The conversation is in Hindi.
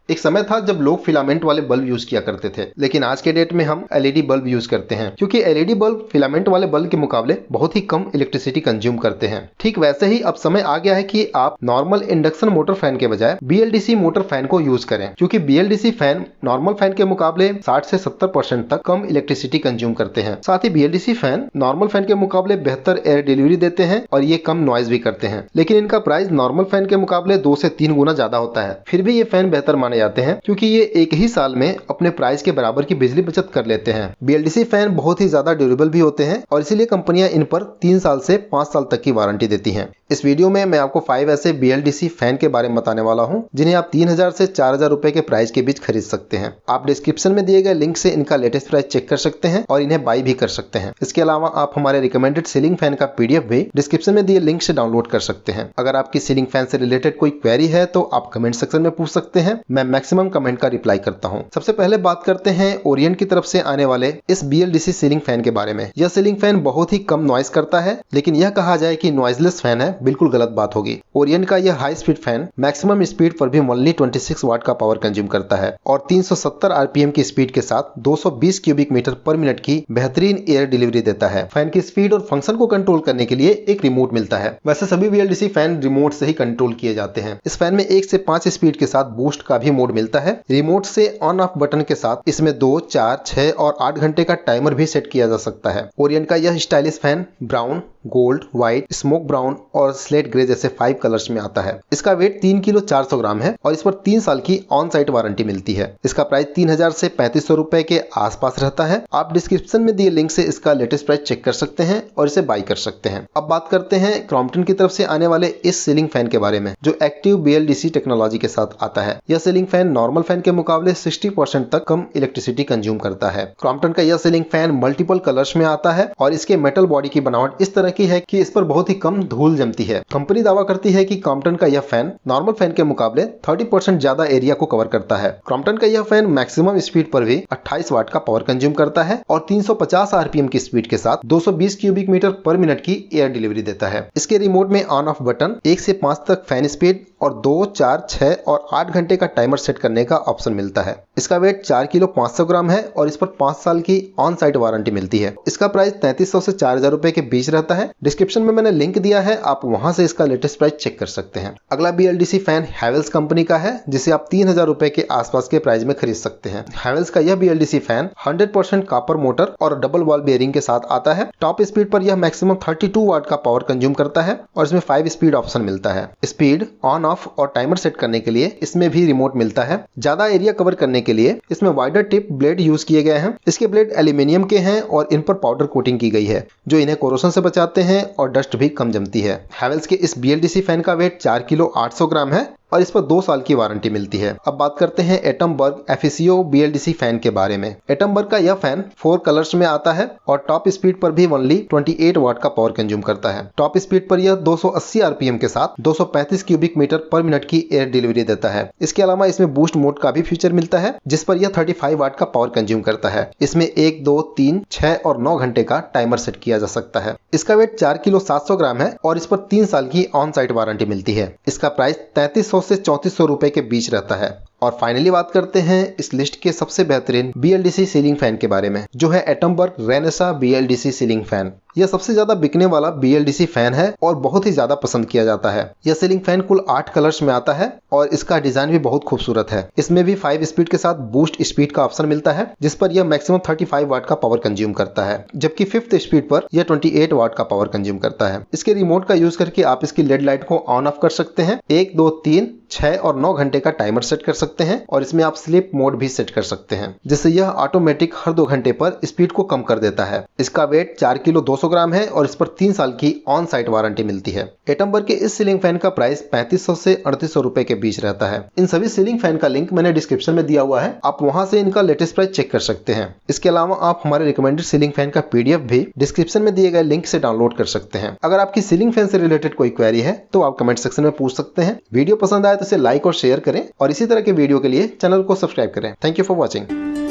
एक समय था जब लोग फिलामेंट वाले बल्ब यूज किया करते थे, लेकिन आज के डेट में हम एलईडी बल्ब यूज करते हैं, क्योंकि एलईडी बल्ब फिलामेंट वाले बल्ब के मुकाबले बहुत ही कम इलेक्ट्रिसिटी कंज्यूम करते हैं। ठीक वैसे ही अब समय आ गया है कि आप नॉर्मल इंडक्शन मोटर फैन के बजाय बीएलडीसी मोटर फैन को यूज करें, क्योंकि बीएलडीसी फैन नॉर्मल फैन के मुकाबले 60 से 70% तक कम इलेक्ट्रिसिटी कंज्यूम करते हैं। साथ ही बीएलडीसी फैन नॉर्मल फैन के मुकाबले बेहतर एयर डिलीवरी देते हैं और ये कम नॉइज भी करते हैं, लेकिन इनका प्राइस नॉर्मल फैन के मुकाबले 2 से 3 गुना ज्यादा होता है। फिर भी ये फैन बेहतर माने जाते हैं, क्योंकि ये एक ही साल में अपने प्राइस के बराबर की बिजली बचत कर लेते हैं। बीएलडीसी फैन बहुत ही ज्यादा ड्यूरेबल भी होते हैं और इसीलिए कंपनियां इन पर 3 साल से 5 साल तक की वारंटी देती हैं। इस वीडियो में मैं आपको 5 ऐसे बीएलडीसी फैन के बारे में बताने वाला हूं, जिन्हें आप 3000 से 4000 रुपए के प्राइस के बीच खरीद सकते हैं। आप डिस्क्रिप्शन में दिए गए लिंक से इनका लेटेस्ट प्राइस चेक कर सकते हैं और इन्हें बाय भी कर सकते हैं। इसके अलावा आप हमारे रिकमेंडेड सीलिंग फैन का पीडीएफ भी डिस्क्रिप्शन में दिए लिंक से डाउनलोड कर सकते हैं। अगर आपकी सीलिंग फैन से रिलेटेड कोई क्वेरी है तो आप कमेंट सेक्शन में पूछ सकते हैं, मैं मैक्सिमम कमेंट का रिप्लाई करता हूं। सबसे पहले बात करते हैं ओरिएंट की तरफ से आने वाले इस बीएलडीसी सीलिंग फैन के बारे में। यह सीलिंग फैन बहुत ही कम नॉइज करता है, लेकिन यह कहा जाए कि नॉइजलेस फैन है, बिल्कुल गलत बात होगी। ओरिएंट का यह high speed fan maximum speed पर भी ओनली 26 वाट का पावर कंज्यूम करता है और 370 आरपीएम की स्पीड के साथ 220 क्यूबिक मीटर पर मिनट की बेहतरीन एयर डिलीवरी देता है। फैन की स्पीड और फंक्शन को कंट्रोल करने के लिए एक रिमोट मिलता है। वैसे सभी बीएलडीसी फैन रिमोट से ही कंट्रोल किए जाते हैं। इस फैन में 1 से 5 स्पीड के साथ बूस्ट का भी मोड मिलता है। रिमोट से ऑन ऑफ बटन के साथ इसमें 2, 4, 6 और 8 घंटे का टाइमर भी सेट किया जा सकता है। ओरिएंट का यह stylish fan brown, gold, white, smoke brown और स्लेट ग्रे जैसे 5 कलर्स में आता है। इसका वेट 3 किलो 400 ग्राम है और इस पर 3 साल की ऑन साइट वारंटी मिलती है। इसका प्राइस 3000 से 3500 रुपए के आसपास रहता है। आप डिस्क्रिप्शन में दिए लिंक से इसका लेटेस्ट प्राइस चेक कर सकते हैं और इसे बाय कर सकते हैं। अब बात करते हैं क्रॉम्पटन की तरफ से आने वाले इस सीलिंग फैन के बारे में, जो एक्टिव बीएलडीसी टेक्नोलॉजी के साथ आता है। यह सीलिंग फैन नॉर्मल फैन के मुकाबले 60% तक कम इलेक्ट्रिसिटी कंज्यूम करता है। क्रॉम्पटन का यह सीलिंग फैन मल्टीपल कलर्स में आता है और इसके मेटल बॉडी की बनावट इस तरह की है कि इस पर बहुत ही कम धूल जमती है। कंपनी दावा करती है कि क्रॉम्पटन का यह फैन नॉर्मल फैन के मुकाबले 30% ज्यादा एरिया को कवर करता है। क्रॉम्पटन का यह फैन मैक्सिमम स्पीड पर भी 28 वाट का पावर कंज्यूम करता है और 350 आरपीएम की स्पीड के साथ 220 क्यूबिक मीटर पर मिनट की एयर डिलीवरी देता है। इसके रिमोट में ऑन ऑफ बटन 1 से 5 तक फैन स्पीड और 2, 4, 6 और 8 घंटे का टाइमर सेट करने का ऑप्शन मिलता है। इसका वेट 4 किलो 500 ग्राम है और इस पर 5 साल की ऑन साइट वारंटी मिलती है। इसका प्राइस 3300 से 4000 रुपए के बीच रहता है। डिस्क्रिप्शन में मैंने लिंक दिया है, आप वहां से इसका लेटेस्ट प्राइस चेक कर सकते हैं। अगला बीएलडीसी फैन हैवेल्स कंपनी का है, जिसे आप 3000 रुपए के आसपास के प्राइस में खरीद सकते हैं। हैवेल्स का यह बीएलडीसी फैन 100% कॉपर मोटर और डबल वॉल बेयरिंग के साथ आता है। टॉप स्पीड पर यह मैक्सिमम 32 वाट का पावर कंज्यूम करता है और इसमें 5 स्पीड ऑप्शन मिलता है। स्पीड, ऑन ऑफ और टाइमर सेट करने के लिए इसमें भी रिमोट मिलता है। ज्यादा एरिया कवर करने के लिए इसमें वाइडर टिप ब्लेड यूज किए गए हैं। इसके ब्लेड एल्यूमिनियम के हैं और इन पर पाउडर कोटिंग की गई है, जो इन्हें कोरोशन से बचाते हैं और डस्ट भी कम जमती है। हैवेल्स के इस बीएलडीसी फैन का वेट 4 किलो 800 ग्राम है और इस पर 2 साल की वारंटी मिलती है। अब बात करते हैं एटमबर्ग एफिसियो बीएलडीसी फैन के बारे में। एटमबर्ग का यह फैन 4 कलर्स में आता है और टॉप स्पीड पर भी ओनली 28 वाट का पावर कंज्यूम करता है। टॉप स्पीड पर यह 280 आरपीएम के साथ 235 क्यूबिक मीटर पर मिनट की एयर डिलीवरी देता है। इसके अलावा इसमें बूस्ट मोड का भी फीचर मिलता है, जिस पर यह 35 वाट का पावर कंज्यूम करता है। इसमें 1, 2, 3, 6 और 9 घंटे का टाइमर सेट किया जा सकता है। इसका वेट 4 किलो 700 ग्राम है और इस पर 3 साल की ऑन साइट वारंटी मिलती है। इसका प्राइस 3300 से 3400 रुपए के बीच रहता है। और फाइनली बात करते हैं इस लिस्ट के सबसे बेहतरीन बीएलडीसी सीलिंग फैन के बारे में, जो है Atomberg Renaissance BLDC ceiling fan. यह सबसे ज्यादा बिकने वाला बीएलडीसी फैन है और बहुत ही ज्यादा पसंद किया जाता है। यह सीलिंग फैन कुल 8 कलर्स में आता है और इसका डिजाइन भी बहुत खूबसूरत है। इसमें भी 5 स्पीड के साथ बूस्ट स्पीड का ऑप्शन मिलता है, जिस पर यह मैक्सिमम 35 वाट का पावर कंज्यूम करता है, जबकि 5th स्पीड पर यह 28 वाट का पावर कंज्यूम करता है। इसके रिमोट का यूज करके आप इसकी लेड लाइट को ऑन ऑफ कर सकते हैं। 1, 2, 3, 6 और 9 घंटे का टाइमर सेट कर सकते हैं और इसमें आप स्लीप मोड भी सेट कर सकते हैं, जिससे यह ऑटोमेटिक हर 2 घंटे पर स्पीड को कम कर देता है। इसका वेट 4 किलो 200 ग्राम है और इस पर 3 साल की ऑन साइट वारंटी मिलती है। एटमबर्ग के इस सीलिंग फैन का प्राइस 3500 से 3800 रुपए के बीच रहता है। इन सभी सीलिंग फैन का लिंक मैंने डिस्क्रिप्शन में दिया हुआ है, आप वहां से इनका लेटेस्ट प्राइस चेक कर सकते हैं। इसके अलावा आप हमारे रिकमेंडेड सीलिंग फैन का पीडीएफ भी डिस्क्रिप्शन में दिए गए लिंक से डाउनलोड कर सकते हैं। अगर आपकी सीलिंग फैन से रिलेटेड कोई क्वेरी है तो आप कमेंट सेक्शन में पूछ सकते हैं। वीडियो पसंद आए तो इसे लाइक और शेयर करें और इसी तरह के वीडियो के लिए चैनल को सब्सक्राइब करें। Thank you for watching.